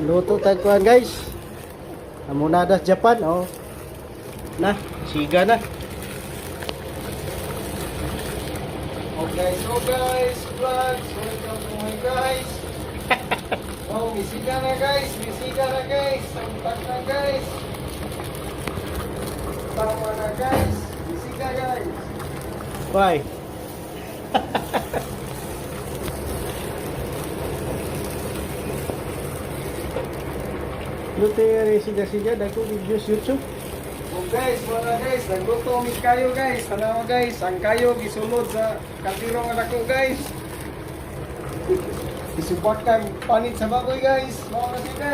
luto tagkuhan guys. Amunadas Japan, oh. Na, siga na. Okay, so guys, vlogs, welcome to my guys. Oh, misiga na guys, sampak na guys. Tama na guys, misiga guys. Why? Luto yung siga-siga, dahil videos YouTube. Oh guys, mga guys, nagluto mi kayo guys. Tanawa guys, ang kayo gisulod sa katirong anak ko guys. Isupak kang panit sa baboy guys. Mga kasi guys.